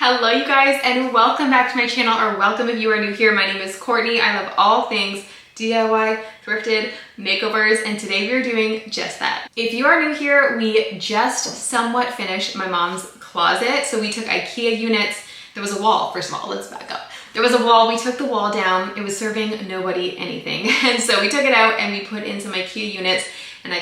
Hello you guys, and welcome back to my channel, or welcome if you are new here. My name is Courtney. I love all things DIY, thrifted, makeovers, and today we are doing just that. If you are new here, we just somewhat finished my mom's closet. So we took IKEA units. There was a wall, first of all, let's back up. There was a wall, we took the wall down. It was serving nobody anything. And so we took it out and we put in some IKEA units, and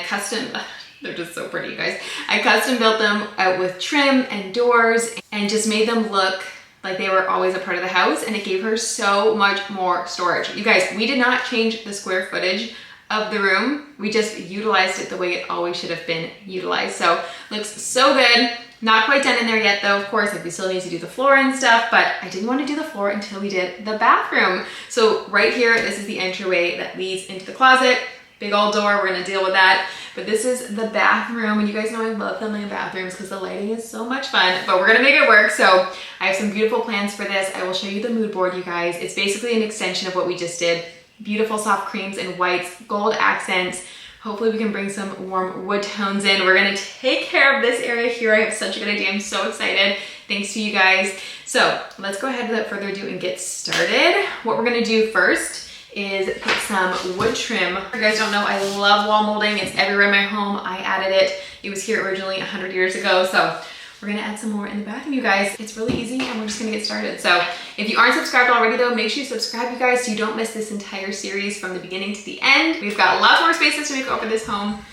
they're just so pretty, you guys. I custom built them out with trim and doors and just made them look like they were always a part of the house, and it gave her so much more storage. You guys, we did not change the square footage of the room. We just utilized it the way it always should have been utilized. So looks so good. Not quite done in there yet though, of course, like we still need to do the floor and stuff, but I didn't want to do the floor until we did the bathroom. So right here, this is the entryway that leads into the closet. Big old door, we're gonna deal with that. But this is the bathroom, and you guys know I love filming in bathrooms because the lighting is so much fun, but we're gonna make it work. So I have some beautiful plans for this. I will show you the mood board, you guys. It's basically an extension of what we just did. Beautiful soft creams and whites, gold accents. Hopefully we can bring some warm wood tones in. We're gonna take care of this area here. I have such a good idea, I'm so excited. Thanks to you guys. So let's go ahead without further ado and get started. What we're gonna do first is put some wood trim. If you guys don't know, I love wall molding. It's everywhere in my home. I added it. It was here originally 100 years ago. So we're gonna add some more in the bathroom, you guys. It's really easy and we're just gonna get started. So if you aren't subscribed already though, make sure you subscribe, you guys, so you don't miss this entire series from the beginning to the end. We've got lots more spaces to make over this home.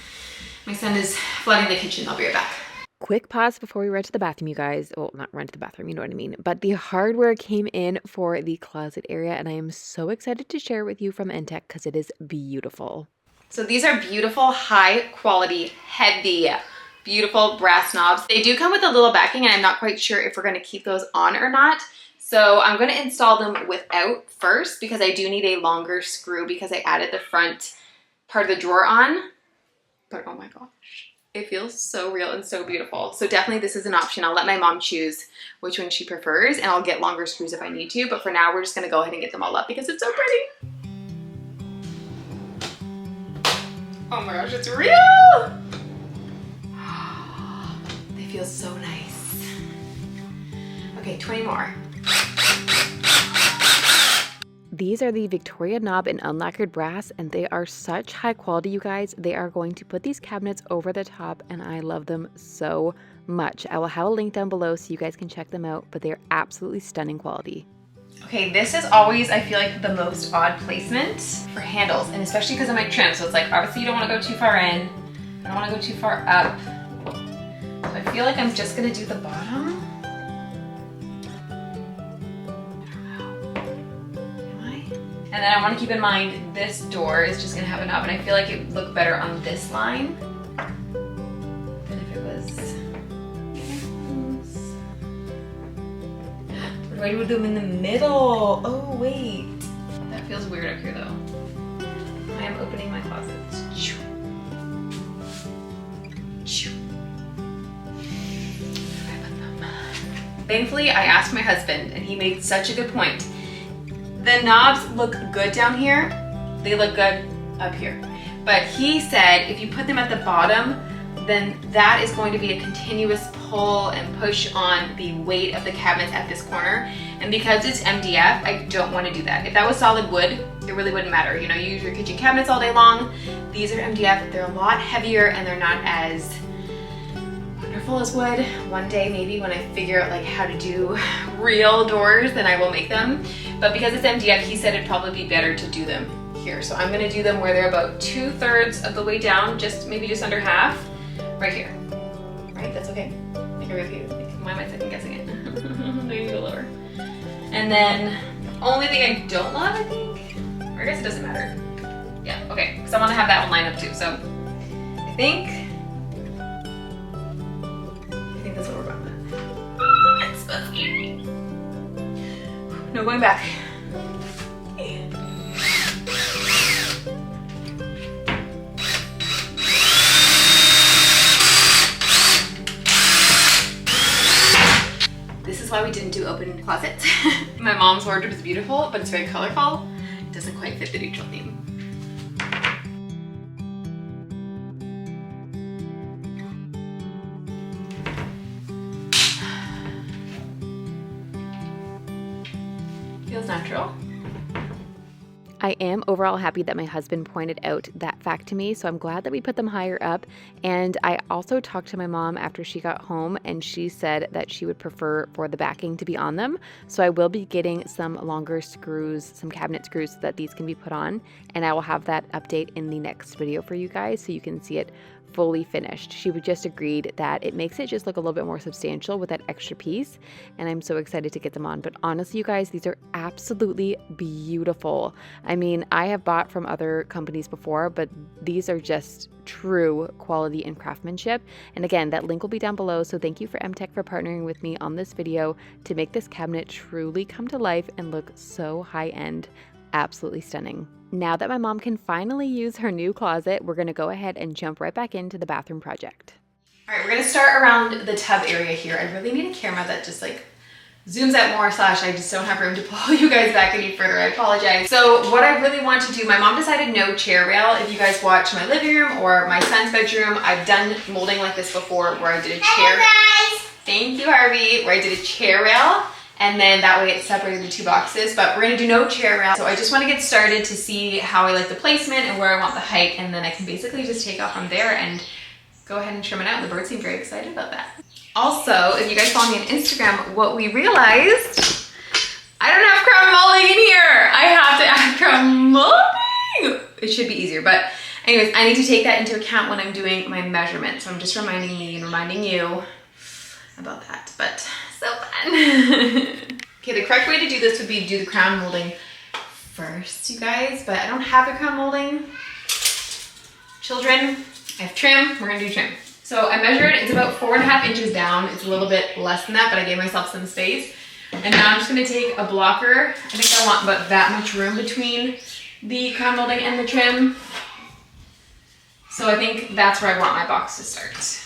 My son is flooding the kitchen. I'll be right back. Quick pause before we run to the bathroom, you guys. Well, not run to the bathroom, you know what I mean. But the hardware came in for the closet area, and I am so excited to share it with you from Entech because it is beautiful. So these are beautiful, high quality, heavy, beautiful brass knobs. They do come with a little backing, and I'm not quite sure if we're gonna keep those on or not. So I'm gonna install them without first because I do need a longer screw because I added the front part of the drawer on. But oh my gosh. It feels so real and so beautiful. So definitely this is an option. I'll let my mom choose which one she prefers, and I'll get longer screws if I need to. But for now, we're just gonna go ahead and get them all up because it's so pretty. Oh my gosh, it's real! They feel so nice. Okay, 20 more. These are the Victoria knob in unlacquered brass, and they are such high quality, you guys. They are going to put these cabinets over the top, and I love them so much. I will have a link down below so you guys can check them out, but they're absolutely stunning quality. Okay, this is always, I feel like, the most odd placement for handles, and especially because of my trim. So it's like, obviously you don't want to go too far in. I don't want to go too far up. So I feel like I'm just gonna do the bottom. And then I want to keep in mind this door is just going to have a knob, and I feel like it would look better on this line than if it was. What do I do with them in the middle? Oh wait, that feels weird up here though. I am opening my closet. Thankfully, I asked my husband, and he made such a good point. The knobs look good down here. They look good up here. But he said if you put them at the bottom, then that is going to be a continuous pull and push on the weight of the cabinets at this corner. And because it's MDF, I don't want to do that. If that was solid wood, it really wouldn't matter. You know, you use your kitchen cabinets all day long. These are MDF. They're a lot heavier and they're not as wonderful as wood. One day maybe when I figure out like how to do real doors, then I will make them. But because it's MDF, he said it'd probably be better to do them here. So I'm gonna do them where they're about 2/3 of the way down, maybe just under half, right here. Right, that's okay. I agree with you. Why am I second guessing it? Maybe go lower. And then the only thing I don't love, I think, or I guess it doesn't matter. Yeah, okay, because I want to have that one line up too. So I think that's what we're going with. It's so scary. No going back. This is why we didn't do open closets. My mom's wardrobe is beautiful, but it's very colorful. It doesn't quite fit the neutral theme. Feels natural. I am overall happy that my husband pointed out that fact to me, so I'm glad that we put them higher up. And I also talked to my mom after she got home, and she said that she would prefer for the backing to be on them. So I will be getting some longer screws, some cabinet screws, so that these can be put on, and I will have that update in the next video for you guys so you can see it fully finished. She would just agreed that it makes it just look a little bit more substantial with that extra piece, and I'm so excited to get them on. But honestly, you guys, these are absolutely beautiful. I mean, I have bought from other companies before, but these are just true quality and craftsmanship. And again, that link will be down below, so thank you for MTech for partnering with me on this video to make this cabinet truly come to life and look so high-end. Absolutely stunning. Now that my mom can finally use her new closet, we're gonna go ahead and jump right back into the bathroom project. All right, we're gonna start around the tub area here. I really need a camera that just like zooms out more, slash I just don't have room to pull you guys back any further. I apologize. So what I really want to do, my mom decided no chair rail. If you guys watch my living room or my son's bedroom, I've done molding like this before where I did a chair. Hi, guys. Thank you, Harvey. Where I did a chair rail. And then that way it separated the two boxes, but we're gonna do no chair rail. So I just wanna get started to see how I like the placement and where I want the height, and then I can basically just take off from there and go ahead and trim it out. The birds seem very excited about that. Also, if you guys follow me on Instagram, what we realized, I don't have crown molding in here. I have to add crown molding. It should be easier, but anyways, I need to take that into account when I'm doing my measurement. So I'm just reminding me and reminding you about that, but so fun. Okay, the correct way to do this would be to do the crown molding first, you guys, but I don't have the crown molding. Children, I have trim, we're gonna do trim. So I measured, it's about 4.5 inches down. It's a little bit less than that, but I gave myself some space. And now I'm just gonna take a blocker. I think I want about that much room between the crown molding and the trim. So I think that's where I want my box to start.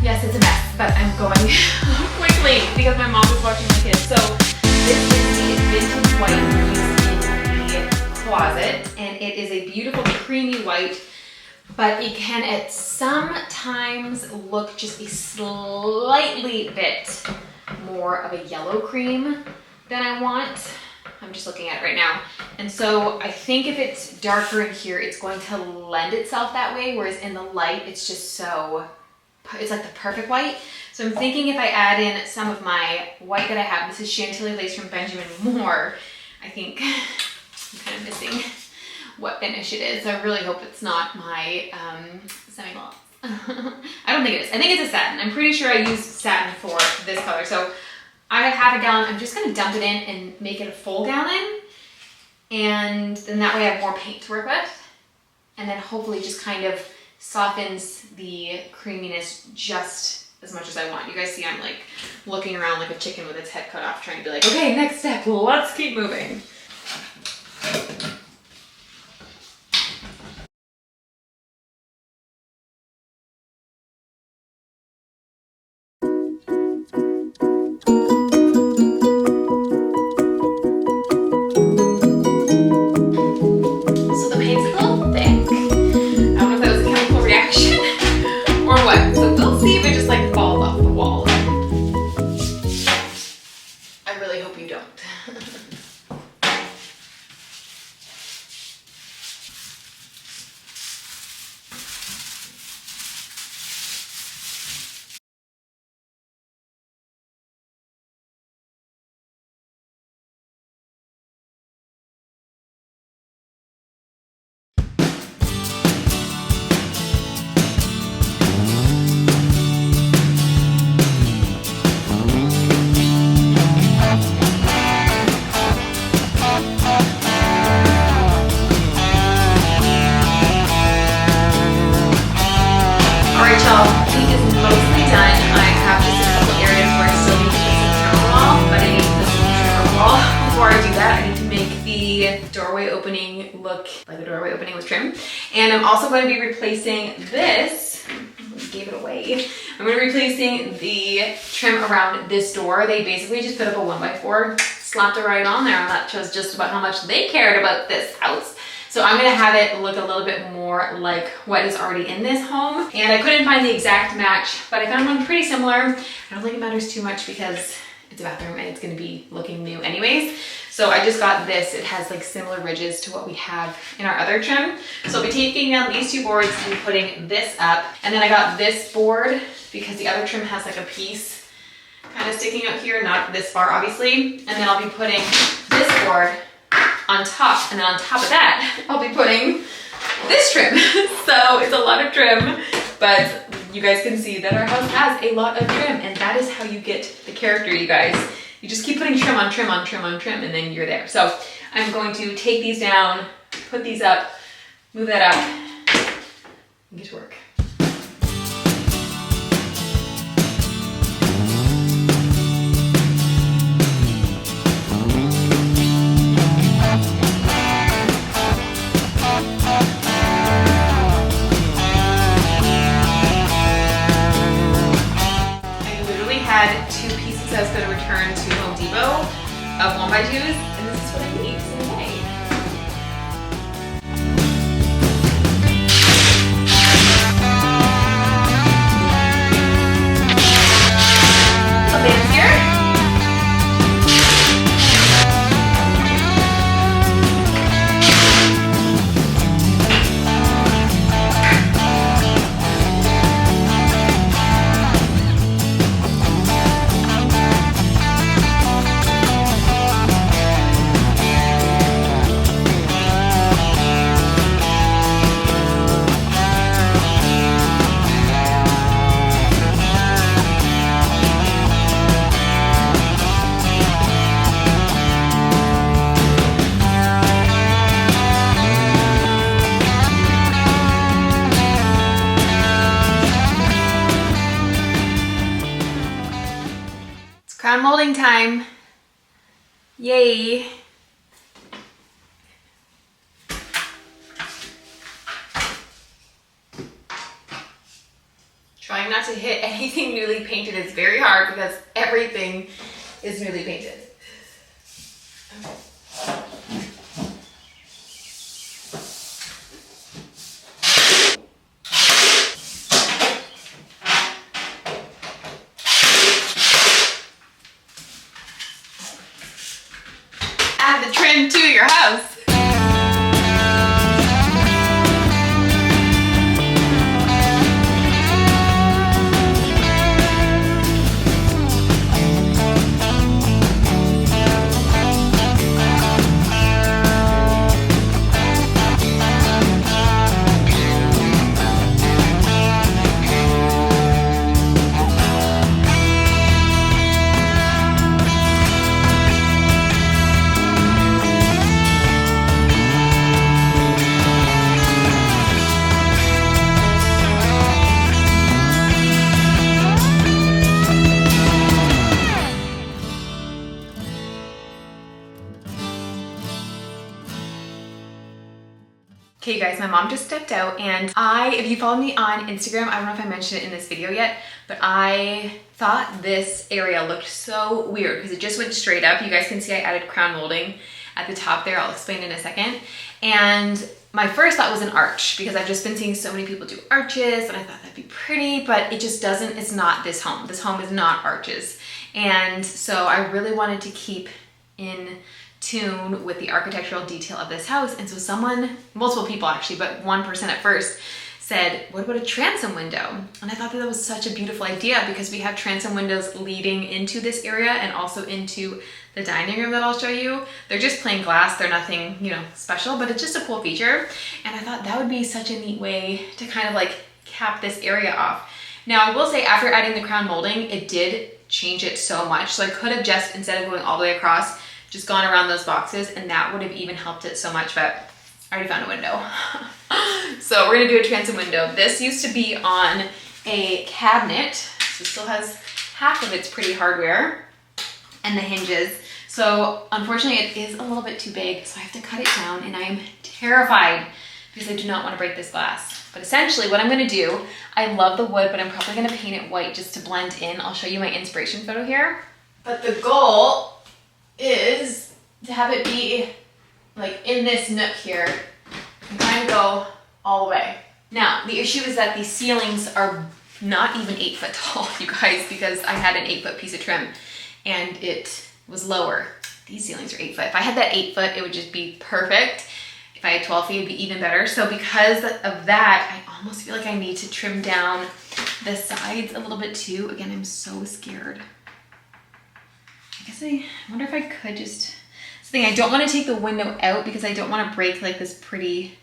Yes, it's a mess, but I'm going quickly because my mom is watching my kids. So this is the vintage white used in the closet, and it is a beautiful creamy white, but it can at some times look just a slightly bit more of a yellow cream than I want. I'm just looking at it right now. And so I think if it's darker in here, it's going to lend itself that way, whereas in the light, it's just so, it's like the perfect white. So I'm thinking if I add in some of my white that I have, this is Chantilly lace from Benjamin Moore, I think I'm kind of missing what finish it is. So I really hope it's not my semi-gloss. I don't think it is. I think it's a satin. I'm pretty sure I used satin for this color. So I have half a gallon. I'm just gonna dump it in and make it a full gallon. And then that way I have more paint to work with. And then hopefully just kind of softens the creaminess just as much as I want. You guys see I'm like looking around like a chicken with its head cut off, trying to be like, okay, next step, let's keep moving. trim. And I'm also going to be replacing this. I gave it away. I'm going to be replacing the trim around this door. They basically just put up a 1x4, slapped it right on there, and that shows just about how much they cared about this house. So I'm gonna have it look a little bit more like what is already in this home. And I couldn't find the exact match, but I found one pretty similar. I don't think it matters too much because it's a bathroom and it's gonna be looking new anyways. So I just got this. It has like similar ridges to what we have in our other trim. So I'll be taking down these two boards and putting this up. And then I got this board because the other trim has like a piece kind of sticking out here, not this far obviously. And then I'll be putting this board on top, and then on top of that, I'll be putting this trim. So it's a lot of trim, but you guys can see that our house has a lot of trim, and that is how you get the character, you guys. You just keep putting trim on trim on trim on trim, and then you're there. So I'm going to take these down, put these up, move that up, and get to work. Had two pieces I was going to return to Home Depot of 1x2s, and this is what I need in a way. A band here. Crown molding time. Yay. Trying not to hit anything newly painted is very hard because everything is newly painted. Okay. Add the trim to your house. Okay, you guys, my mom just stepped out, and if you follow me on Instagram, I don't know if I mentioned it in this video yet, but I thought this area looked so weird because it just went straight up. You guys can see I added crown molding at the top there. I'll explain in a second. And my first thought was an arch because I've just been seeing so many people do arches, and I thought that'd be pretty, but it just doesn't, it's not this home. This home is not arches. And so I really wanted to keep in tune with the architectural detail of this house. And so multiple people actually, but one person at first said, what about a transom window? And I thought that was such a beautiful idea because we have transom windows leading into this area and also into the dining room that I'll show you. They're just plain glass. They're nothing, special, but it's just a cool feature. And I thought that would be such a neat way to kind of like cap this area off. Now I will say after adding the crown molding, it did change it so much. So I could have just, instead of going all the way across, just gone around those boxes, and that would have even helped it so much, but I already found a window. So we're gonna do a transom window. This used to be on a cabinet, so it still has half of its pretty hardware and the hinges. So unfortunately it is a little bit too big, so I have to cut it down, and I'm terrified because I do not want to break this glass. But essentially what I'm going to do, I love the wood, but I'm probably going to paint it white just to blend in. I'll show you my inspiration photo here. But the goal is to have it be like in this nook here and kind of go all the way. Now, the issue is that these ceilings are not even 8 foot tall, you guys, because I had an 8 foot piece of trim and it was lower. These ceilings are 8 foot. If I had that 8 foot, it would just be perfect. If I had 12 feet, it'd be even better. So because of that, I almost feel like I need to trim down the sides a little bit too. Again, I'm so scared. I wonder if I could just, this thing, I don't want to take the window out because I don't want to break like this pretty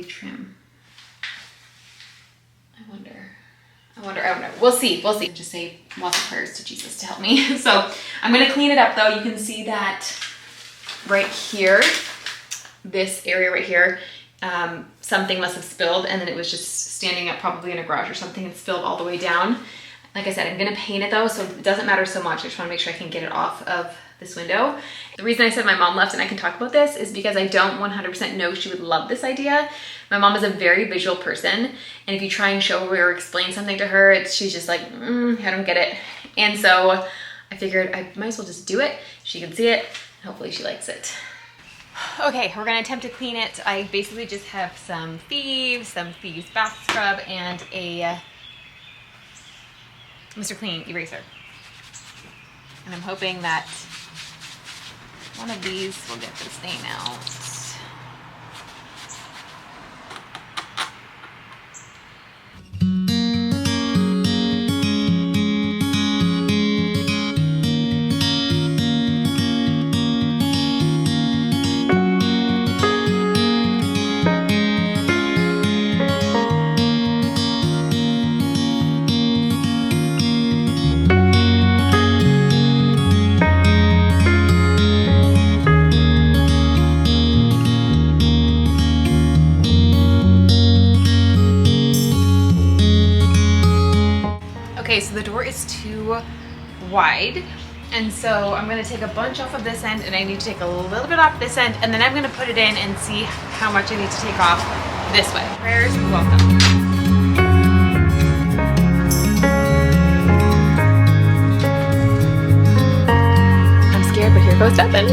trim. I wonder. We'll see. Just say lots of prayers to Jesus to help me. So I'm going to clean it up though. You can see that right here, this area right here, something must have spilled and then it was just standing up probably in a garage or something and spilled all the way down. Like I said, I'm going to paint it though, so it doesn't matter so much. I just want to make sure I can get it off of this window. The reason I said my mom left and I can talk about this is because I don't 100% know she would love this idea. My mom is a very visual person, and if you try and show her or explain something to her, she's just like, I don't get it. And so I figured I might as well just do it. She can see it, and hopefully she likes it. Okay, we're gonna attempt to clean it. I basically just have some thieves bath scrub, and a Mr. Clean eraser. And I'm hoping that one of these will get the stain out. Okay, so the door is too wide, and so I'm gonna take a bunch off of this end, and I need to take a little bit off this end, and then I'm gonna put it in and see how much I need to take off this way. Prayers, welcome. I'm scared, but here goes nothing.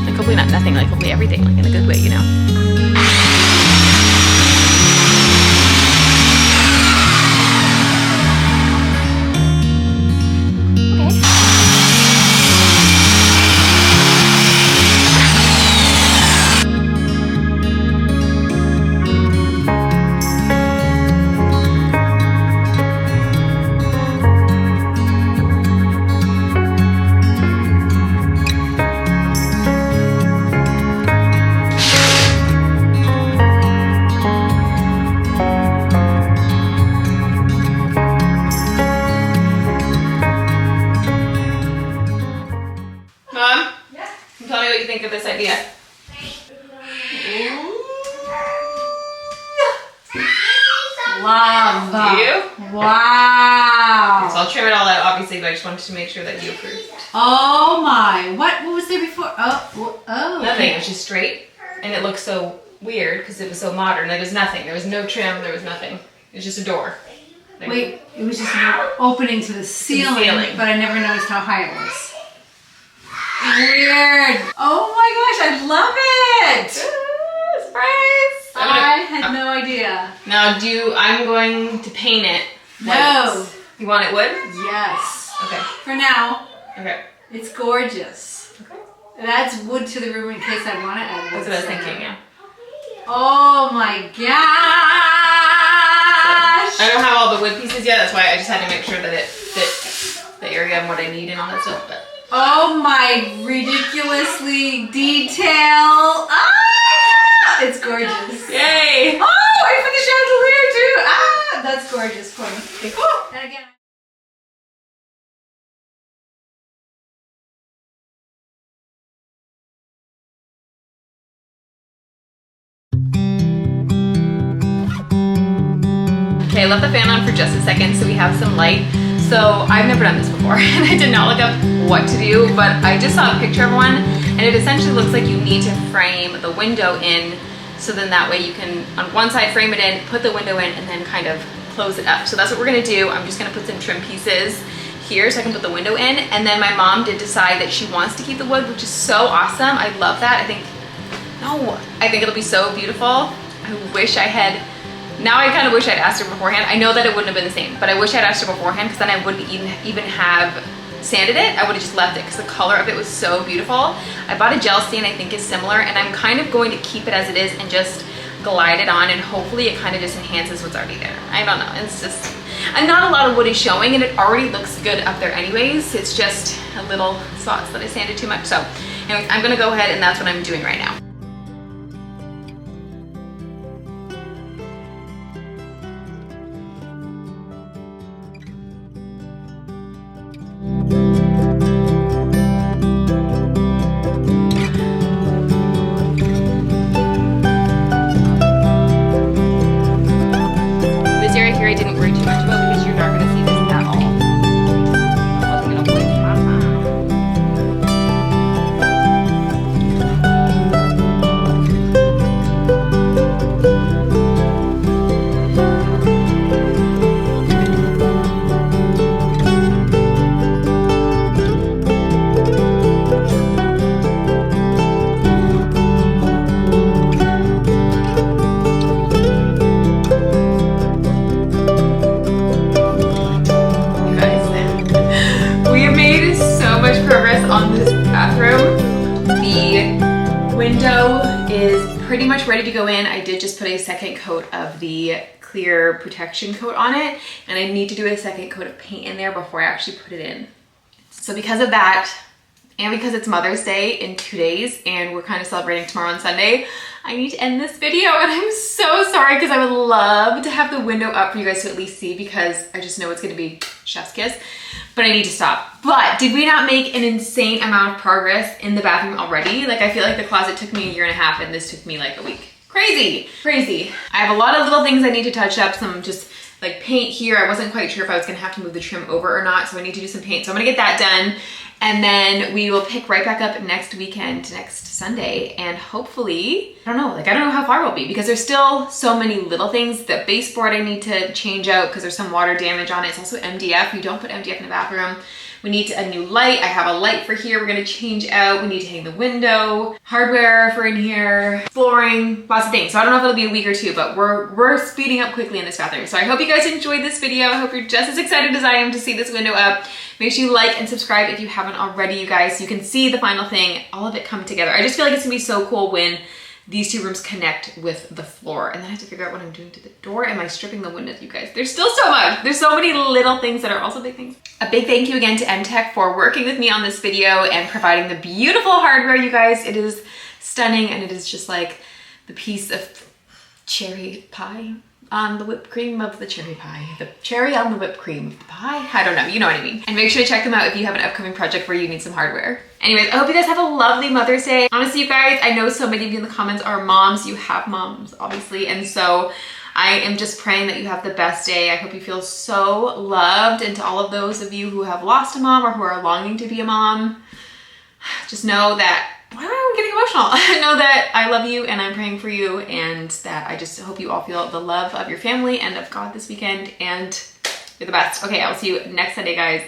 Like hopefully not nothing, like hopefully everything, like in a good way, you know? Think of this idea. Love. Do you? Wow. So I'll trim it all out, obviously, but I just wanted to make sure that you approved. Oh my. What was there before? Oh. Nothing. It was just straight, and it looked so weird because it was so modern. There was nothing. There was no trim. There was nothing. It was just a door. Wait, it was just an opening to the ceiling, but I never noticed how high it was. Weird. Oh my gosh, I love it. Surprise. I had no idea. Now I'm going to paint it white. No. You want it wood? Yes. Okay. For now. Okay. It's gorgeous. Okay. It adds wood to the room in case I want to add wood. That's what I was thinking, yeah. Oh my gosh. I don't have all the wood pieces yet, that's why I just had to make sure that it fit the area and what I need and all that stuff. But oh my ridiculously detail. Ah! It's gorgeous. Yay! Oh, I put the chandelier too. Ah! That's gorgeous for me. Oh, and again. Okay, I left the fan on for just a second so we have some light. So I've never done this before and I did not look up what to do, but I just saw a picture of one and it essentially looks like you need to frame the window in, so then that way you can on one side frame it in, put the window in, and then kind of close it up. So that's what we're gonna do. I'm just gonna put some trim pieces here so I can put the window in, and then my mom did decide that she wants to keep the wood, which is so awesome. I love that. I think it'll be so beautiful. I wish I had, now I kind of wish I'd asked her beforehand. I know that it wouldn't have been the same, but I wish I'd asked her beforehand because then I wouldn't even have sanded it. I would have just left it because the color of it was so beautiful. I bought a gel stain I think is similar, and I'm kind of going to keep it as it is and just glide it on, and hopefully it kind of just enhances what's already there. I don't know, it's just, and not a lot of wood is showing and it already looks good up there anyways. It's just a little spots that I sanded too much. So anyways, I'm gonna go ahead and that's what I'm doing right now. I didn't worry too much about because you're not going to see this at all. I wasn't going to waste my time. On this bathroom. The window is pretty much ready to go in. I did just put a second coat of the clear protection coat on it, and I need to do a second coat of paint in there before I actually put it in. So because of that, and because it's Mother's Day in 2 days and we're kind of celebrating tomorrow on Sunday, I need to end this video, and I'm so sorry because I would love to have the window up for you guys to at least see, because I just know it's gonna be chef's kiss, but I need to stop. But did we not make an insane amount of progress in the bathroom already? Like, I feel like the closet took me 1.5 years and this took me like a week. Crazy, crazy. I have a lot of little things I need to touch up, some just like paint here. I wasn't quite sure if I was gonna have to move the trim over or not, so I need to do some paint. So I'm gonna get that done. And then we will pick right back up next weekend, next Sunday, and hopefully, I don't know how far we'll be because there's still so many little things. The baseboard I need to change out because there's some water damage on it. It's also MDF. You don't put MDF in the bathroom. We need a new light. I have a light for here we're gonna change out. We need to hang the window, hardware for in here, flooring, lots of things. So I don't know if it'll be a week or two, but we're speeding up quickly in this bathroom. So I hope you guys enjoyed this video. I hope you're just as excited as I am to see this window up. Make sure you like and subscribe if you haven't already, you guys, so you can see the final thing, all of it come together. I just feel like it's gonna be so cool when these two rooms connect with the floor, and then I have to figure out what I'm doing to the door. Am I stripping the windows, you guys? There's still so much. There's so many little things that are also big things. A big thank you again to MTech for working with me on this video and providing the beautiful hardware, you guys. It is stunning, and it is just like the piece of cherry pie on the whipped cream of the cherry pie. The cherry on the whipped cream of the pie. I don't know, you know what I mean. And make sure to check them out if you have an upcoming project where you need some hardware. Anyways, I hope you guys have a lovely Mother's Day. Honestly, you guys, I know so many of you in the comments are moms. You have moms, obviously. And so I am just praying that you have the best day. I hope you feel so loved. And to all of those of you who have lost a mom or who are longing to be a mom, just know that, why am I getting emotional? I know that I love you and I'm praying for you, and that I just hope you all feel the love of your family and of God this weekend, and you're the best. Okay, I will see you next Sunday, guys.